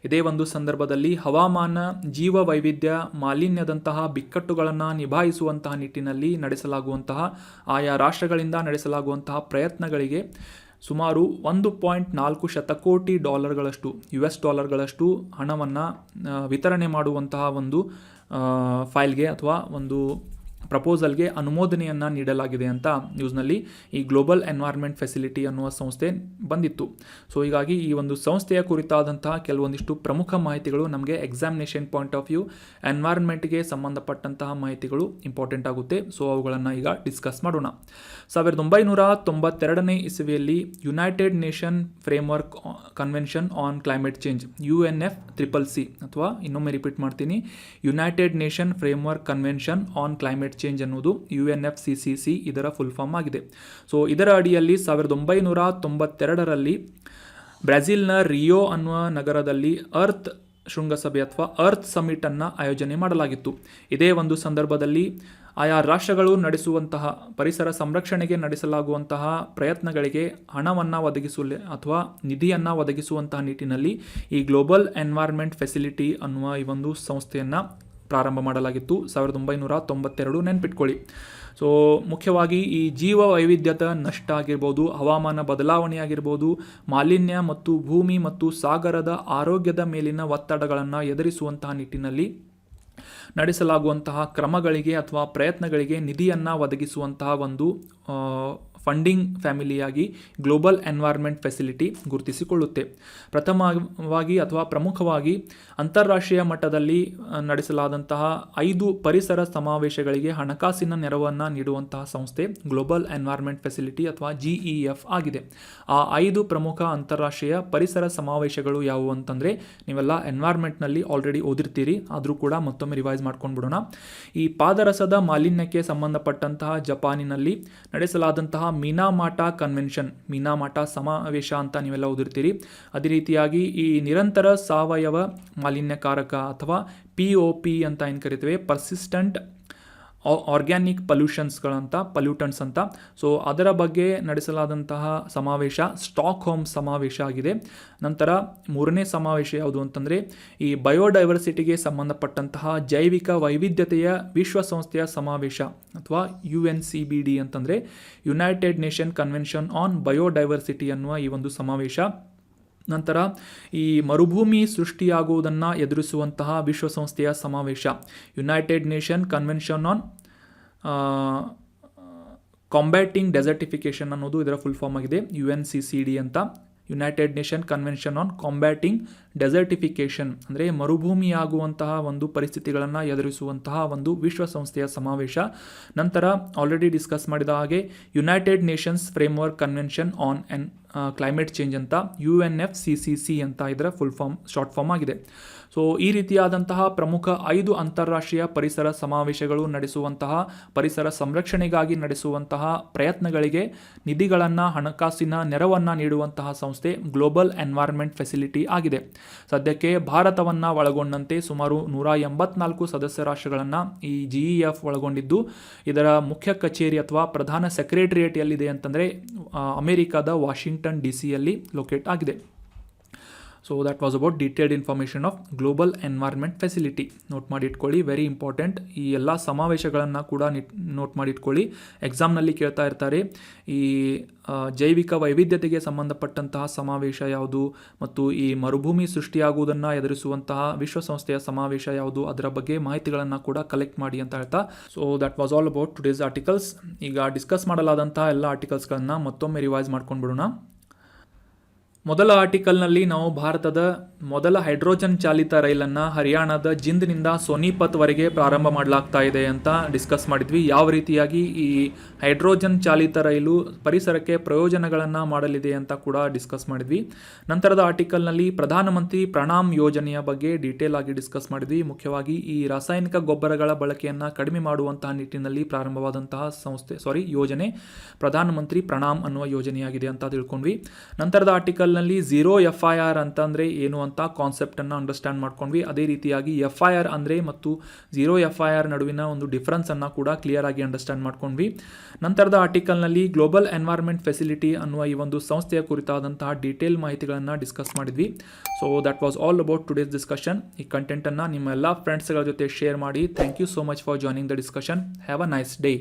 ಇದೇ ಒಂದು ಸಂದರ್ಭದಲ್ಲಿ ಹವಾಮಾನ, ಜೀವ ವೈವಿಧ್ಯ, ಮಾಲಿನ್ಯದಂತಹ ಬಿಕ್ಕಟ್ಟುಗಳನ್ನು ನಿಭಾಯಿಸುವಂತಹ ನಿಟ್ಟಿನಲ್ಲಿ ನಡೆಸಲಾಗುವಂತಹ ಆಯಾ ರಾಷ್ಟ್ರಗಳಿಂದ ನಡೆಸಲಾಗುವಂತಹ ಪ್ರಯತ್ನಗಳಿಗೆ ಸುಮಾರು 1.4 ಶತಕೋಟಿ ಡಾಲರ್ಗಳಷ್ಟು US ಹಣವನ್ನು ವಿತರಣೆ ಮಾಡುವಂತಹ ಒಂದು ಫೈಲ್ಗೆ ಅಥವಾ ಒಂದು ಪ್ರಪೋಸಲ್ಗೆ ಅನುಮೋದನೆಯನ್ನು ನೀಡಲಾಗಿದೆ ಅಂತ ನ್ಯೂಸ್ನಲ್ಲಿ ಈ ಗ್ಲೋಬಲ್ ಎನ್ವೈರ್ಮೆಂಟ್ ಫೆಸಿಲಿಟಿ ಅನ್ನುವ ಸಂಸ್ಥೆ ಬಂದಿತ್ತು. ಸೊ ಹೀಗಾಗಿ ಈ ಒಂದು ಸಂಸ್ಥೆಯ ಕುರಿತಾದಂತಹ ಕೆಲವೊಂದಿಷ್ಟು ಪ್ರಮುಖ ಮಾಹಿತಿಗಳು ನಮಗೆ ಎಕ್ಸಾಮಿನೇಷನ್ ಪಾಯಿಂಟ್ ಆಫ್ ವ್ಯೂ ಎನ್ವೈರ್ಮೆಂಟ್ಗೆ ಸಂಬಂಧಪಟ್ಟಂತಹ ಮಾಹಿತಿಗಳು ಇಂಪಾರ್ಟೆಂಟ್ ಆಗುತ್ತೆ. ಸೊ ಅವುಗಳನ್ನು ಈಗ ಡಿಸ್ಕಸ್ ಮಾಡೋಣ. 1992ನೇ ಇಸವಿಯಲ್ಲಿ united nation framework convention on climate change UNFCCC ಅಥವಾ ಇನ್ನೊಮ್ಮೆ ರಿಪೀಟ್ ಮಾಡ್ತೀನಿ, united nation framework convention on climate change ಅನ್ನೋದು UNFCCC ಇದರ ಫುಲ್ ಫಾರ್ಮ್ ಆಗಿದೆ. ಸೊ ಇದರ ಅಡಿಯಲ್ಲಿ 1992ರಲ್ಲಿ ಬ್ರೆಜಿಲ್ನ ರಿಯೋ ಅನ್ನುವ ನಗರದಲ್ಲಿ ಅರ್ತ್ ಶೃಂಗಸಭೆ ಅಥವಾ ಅರ್ತ್ ಸಮಿಟ್ ಅನ್ನು ಆಯೋಜನೆ ಮಾಡಲಾಗಿತ್ತು. ಇದೇ ಒಂದು ಸಂದರ್ಭದಲ್ಲಿ ಆಯಾ ರಾಷ್ಟ್ರಗಳು ನಡೆಸುವಂತಹ ಪರಿಸರ ಸಂರಕ್ಷಣೆಗೆ ನಡೆಸಲಾಗುವಂತಹ ಪ್ರಯತ್ನಗಳಿಗೆ ಹಣವನ್ನು ಅಥವಾ ನಿಧಿಯನ್ನು ಒದಗಿಸುವಂತಹ ನಿಟ್ಟಿನಲ್ಲಿ ಈ ಗ್ಲೋಬಲ್ ಎನ್ವೈರ್ಮೆಂಟ್ ಫೆಸಿಲಿಟಿ ಅನ್ನುವ ಈ ಒಂದು ಸಂಸ್ಥೆಯನ್ನು ಪ್ರಾರಂಭ ಮಾಡಲಾಗಿತ್ತು. 1992 ನೆನ್ಪಿಟ್ಕೊಳ್ಳಿ. ಸೊ ಮುಖ್ಯವಾಗಿ ಈ ಜೀವ ವೈವಿಧ್ಯತೆ ನಷ್ಟ ಆಗಿರ್ಬೋದು, ಹವಾಮಾನ ಬದಲಾವಣೆ ಆಗಿರ್ಬೋದು, ಮಾಲಿನ್ಯ ಮತ್ತು ಭೂಮಿ ಮತ್ತು ಸಾಗರದ ಆರೋಗ್ಯದ ಮೇಲಿನ ಒತ್ತಡಗಳನ್ನು ಎದುರಿಸುವಂತಹ ನಿಟ್ಟಿನಲ್ಲಿ ನಡೆಸಲಾಗುವಂತಹ ಕ್ರಮಗಳಿಗೆ ಅಥವಾ ಪ್ರಯತ್ನಗಳಿಗೆ ನಿಧಿಯನ್ನು ಒದಗಿಸುವಂತಹ ಒಂದು ಫಂಡಿಂಗ್ ಫ್ಯಾಮಿಲಿಯಾಗಿ ಗ್ಲೋಬಲ್ ಎನ್ವೈರ್ಮೆಂಟ್ ಫೆಸಿಲಿಟಿ ಗುರುತಿಸಿಕೊಳ್ಳುತ್ತೆ. ಪ್ರಥಮವಾಗಿ ಅಥವಾ ಪ್ರಮುಖವಾಗಿ ಅಂತಾರಾಷ್ಟ್ರೀಯ ಮಟ್ಟದಲ್ಲಿ ನಡೆಸಲಾದಂತಹ 5 ಪರಿಸರ ಸಮಾವೇಶಗಳಿಗೆ ಹಣಕಾಸಿನ ನೆರವನ್ನು ನೀಡುವಂತಹ ಸಂಸ್ಥೆ ಗ್ಲೋಬಲ್ ಎನ್ವೈರ್ಮೆಂಟ್ ಫೆಸಿಲಿಟಿ ಅಥವಾ GEF ಆಗಿದೆ. ಆ 5 ಪ್ರಮುಖ ಅಂತಾರಾಷ್ಟ್ರೀಯ ಪರಿಸರ ಸಮಾವೇಶಗಳು ಯಾವುವು ಅಂತಂದರೆ, ನೀವೆಲ್ಲ ಎನ್ವೈರ್ಮೆಂಟ್ನಲ್ಲಿ ಆಲ್ರೆಡಿ ಓದಿರ್ತೀರಿ, ಆದರೂ ಕೂಡ ಮತ್ತೊಮ್ಮೆ ರಿವೈಸ್ ಮಾಡ್ಕೊಂಡು ಬಿಡೋಣ. ಈ ಪಾದರಸದ ಮಾಲಿನ್ಯಕ್ಕೆ ಸಂಬಂಧಪಟ್ಟಂತಹ ಜಪಾನಿನಲ್ಲಿ ನಡೆಸಲಾದಂತಹ ಮಿನಾಮಾಟಾ ಕನ್ವೆನ್ಷನ್, ಮಿನಾಮಾಟಾ ಸಮಾವೇಶ ಅಂತ ನೀವೆಲ್ಲ ಓದಿರ್ತೀರಿ. ಅದೇ ರೀತಿಯಾಗಿ ಈ ನಿರಂತರ ಸಾವಯವ ಮಾಲಿನ್ಯಕಾರಕ ಅಥವಾ POP ಅಂತ ಏನು ಕರಿತೇವೆ, ಪರ್ಸಿಸ್ಟೆಂಟ್ ಆರ್ಗ್ಯಾನಿಕ್ ಪಲ್ಯೂಟೆಂಟ್ಸ್ ಅಂತ. ಸೊ ಅದರ ಬಗ್ಗೆ ನಡೆಸಲಾದಂತಹ ಸಮಾವೇಶ ಸ್ಟಾಕ್ಹೋಮ್ ಸಮಾವೇಶ ಆಗಿದೆ. ನಂತರ ಮೂರನೇ ಸಮಾವೇಶ ಯಾವುದು ಅಂತಂದರೆ ಈ ಬಯೋಡೈವರ್ಸಿಟಿಗೆ ಸಂಬಂಧಪಟ್ಟಂತಹ ಜೈವಿಕ ವೈವಿಧ್ಯತೆಯ ವಿಶ್ವಸಂಸ್ಥೆಯ ಸಮಾವೇಶ ಅಥವಾ UNCBD ಅಂತಂದರೆ United nation convention on biodiversity ಅನ್ನುವ ಈ ಒಂದು ಸಮಾವೇಶ. ನಂತರ ಈ ಮರುಭೂಮಿ ಸೃಷ್ಟಿಯಾಗುವುದನ್ನು ಎದುರಿಸುವಂತಹ ವಿಶ್ವಸಂಸ್ಥೆಯ ಸಮಾವೇಶ united nation convention on combating desertification ಅನ್ನೋದು ಇದರ ಫುಲ್ ಫಾರ್ಮ್ ಆಗಿದೆ, UNCCD ಅಂತ. United nation convention on combating desertification ಅಂದರೆ ಮರುಭೂಮಿಯಾಗುವಂತಹ ಒಂದು ಪರಿಸ್ಥಿತಿಗಳನ್ನು ಎದುರಿಸುವಂತಹ ಒಂದು ವಿಶ್ವಸಂಸ್ಥೆಯ ಸಮಾವೇಶ. ನಂತರ ಆಲ್ರೆಡಿ ಡಿಸ್ಕಸ್ ಮಾಡಿದ ಹಾಗೆ United Nations framework convention on climate change ಅಂತ UNFCCC ಅಂತ ಇದರ ಶಾರ್ಟ್ ಫಾರ್ಮ್ ಆಗಿದೆ. ಸೊ ಈ ರೀತಿಯಾದಂತಹ ಪ್ರಮುಖ 5 ಅಂತಾರಾಷ್ಟ್ರೀಯ ಪರಿಸರ ಸಮಾವೇಶಗಳು ನಡೆಸುವಂತಹ ಪರಿಸರ ಸಂರಕ್ಷಣೆಗಾಗಿ ನಡೆಸುವಂತಹ ಪ್ರಯತ್ನಗಳಿಗೆ ನಿಧಿಗಳನ್ನು ಹಣಕಾಸಿನ ನೆರವನ್ನು ನೀಡುವಂತಹ ಸಂಸ್ಥೆ ಗ್ಲೋಬಲ್ ಎನ್ವೈರನ್ಮೆಂಟ್ ಫೆಸಿಲಿಟಿ ಆಗಿದೆ. ಸದ್ಯಕ್ಕೆ ಭಾರತವನ್ನು ಒಳಗೊಂಡಂತೆ ಸುಮಾರು 184 ಸದಸ್ಯ ರಾಷ್ಟ್ರಗಳನ್ನು ಈ GEF ಒಳಗೊಂಡಿದ್ದು ಇದರ ಮುಖ್ಯ ಕಚೇರಿ ಅಥವಾ ಪ್ರಧಾನ ಸೆಕ್ರೆಟರಿಯೇಟ್ ಎಲ್ಲಿದೆ ಅಂತಂದರೆ ಅಮೆರಿಕಾದ ವಾಷಿಂಗ್ಟನ್ DC ಲೊಕೇಟ್ ಆಗಿದೆ. So that was about detailed information of global environment facility. Note ಮಾಡಿ ಇಟ್ಕೊಳ್ಳಿ, ವೆರಿ ಇಂಪಾರ್ಟೆಂಟ್. ಈ ಎಲ್ಲ ಸಮಾವೇಶಗಳನ್ನು ಕೂಡ ನೋಟ್ ಮಾಡಿ ಇಟ್ಕೊಳ್ಳಿ, ಎಕ್ಸಾಮ್ನಲ್ಲಿ ಕೇಳ್ತಾ ಇರ್ತಾರೆ. ಈ ಜೈವಿಕ ವೈವಿಧ್ಯತೆಗೆ ಸಂಬಂಧಪಟ್ಟಂತಹ ಸಮಾವೇಶ ಯಾವುದು ಮತ್ತು ಈ ಮರುಭೂಮಿ ಸೃಷ್ಟಿಯಾಗುವುದನ್ನು ಎದುರಿಸುವಂತಹ ವಿಶ್ವಸಂಸ್ಥೆಯ ಸಮಾವೇಶ ಯಾವುದು, ಅದರ ಬಗ್ಗೆ ಮಾಹಿತಿಗಳನ್ನು ಕೂಡ ಕಲೆಕ್ಟ್ ಮಾಡಿ ಅಂತ ಹೇಳ್ತಾ. So that was all about today's articles. ಈಗ ಡಿಸ್ಕಸ್ ಮಾಡಲಾದಂತಹ ಎಲ್ಲ ಆರ್ಟಿಕಲ್ಸ್ಗಳನ್ನು ಮತ್ತೊಮ್ಮೆ ರಿವೈಸ್ ಮಾಡ್ಕೊಂಡ್ಬಿಡೋಣ. ಮೊದಲ ಆರ್ಟಿಕಲ್ನಲ್ಲಿ ನಾವು ಭಾರತದ ಮೊದಲ ಹೈಡ್ರೋಜನ್ ಚಾಲಿತ ರೈಲನ್ನು ಹರಿಯಾಣದ ಜಿಂದ್ನಿಂದ ಸೋನಿಪತ್ವರೆಗೆ ಪ್ರಾರಂಭ ಮಾಡಲಾಗ್ತಾ ಇದೆ ಅಂತ ಡಿಸ್ಕಸ್ ಮಾಡಿದ್ವಿ. ಯಾವ ರೀತಿಯಾಗಿ ಈ ಹೈಡ್ರೋಜನ್ ಚಾಲಿತ ರೈಲು ಪರಿಸರಕ್ಕೆ ಪ್ರಯೋಜನಗಳನ್ನು ಮಾಡಲಿದೆ ಅಂತ ಕೂಡ ಡಿಸ್ಕಸ್ ಮಾಡಿದ್ವಿ. ನಂತರದ ಆರ್ಟಿಕಲ್ನಲ್ಲಿ ಪ್ರಧಾನಮಂತ್ರಿ ಪ್ರಣಾಮ್ ಯೋಜನೆಯ ಬಗ್ಗೆ ಡೀಟೇಲ್ ಆಗಿ ಡಿಸ್ಕಸ್ ಮಾಡಿದ್ವಿ. ಮುಖ್ಯವಾಗಿ ಈ ರಾಸಾಯನಿಕ ಗೊಬ್ಬರಗಳ ಬಳಕೆಯನ್ನು ಕಡಿಮೆ ಮಾಡುವಂತಹ ನಿಟ್ಟಿನಲ್ಲಿ ಪ್ರಾರಂಭವಾದಂತಹ ಯೋಜನೆ ಪ್ರಧಾನಮಂತ್ರಿ ಪ್ರಣಾಮ್ ಅನ್ನುವ ಯೋಜನೆಯಾಗಿದೆ ಅಂತ ತಿಳ್ಕೊಂಡ್ವಿ. ನಂತರದ ಆರ್ಟಿಕಲ್ ನಲ್ಲಿ ಝೀರೋ FIR ಅಂತಂದರೆ ಏನು ಅಂತ ಕಾನ್ಸೆಪ್ಟನ್ನು ಅಂಡರ್ಸ್ಟ್ಯಾಂಡ್ ಮಾಡ್ಕೊಂಡ್ವಿ. ಅದೇ ರೀತಿಯಾಗಿ FIR ಅಂದರೆ ಮತ್ತು ಝೀರೋ FIR ನಡುವಿನ ಒಂದು ಡಿಫ್ರೆನ್ಸನ್ನು ಕೂಡ ಕ್ಲಿಯರ್ ಆಗಿ ಅಂಡರ್ಸ್ಟ್ಯಾಂಡ್ ಮಾಡ್ಕೊಂಡ್ವಿ. ನಂತರದ ಆರ್ಟಿಕಲ್ನಲ್ಲಿ ಗ್ಲೋಬಲ್ ಎನ್ವೈರ್ಮೆಂಟ್ ಫೆಸಿಲಿಟಿ ಅನ್ನುವ ಈ ಒಂದು ಸಂಸ್ಥೆಯ ಕುರಿತಾದಂತಹ ಡೀಟೇಲ್ ಮಾಹಿತಿಗಳನ್ನು ಡಿಸ್ಕಸ್ ಮಾಡಿದ್ವಿ. So that was all about today's discussion. ಈ ಕಂಟೆಂಟನ್ನು ನಿಮ್ಮ ಎಲ್ಲ ಫ್ರೆಂಡ್ಸ್ಗಳ ಜೊತೆ ಶೇರ್ ಮಾಡಿ. Thank you so much for joining the discussion. Have a nice day.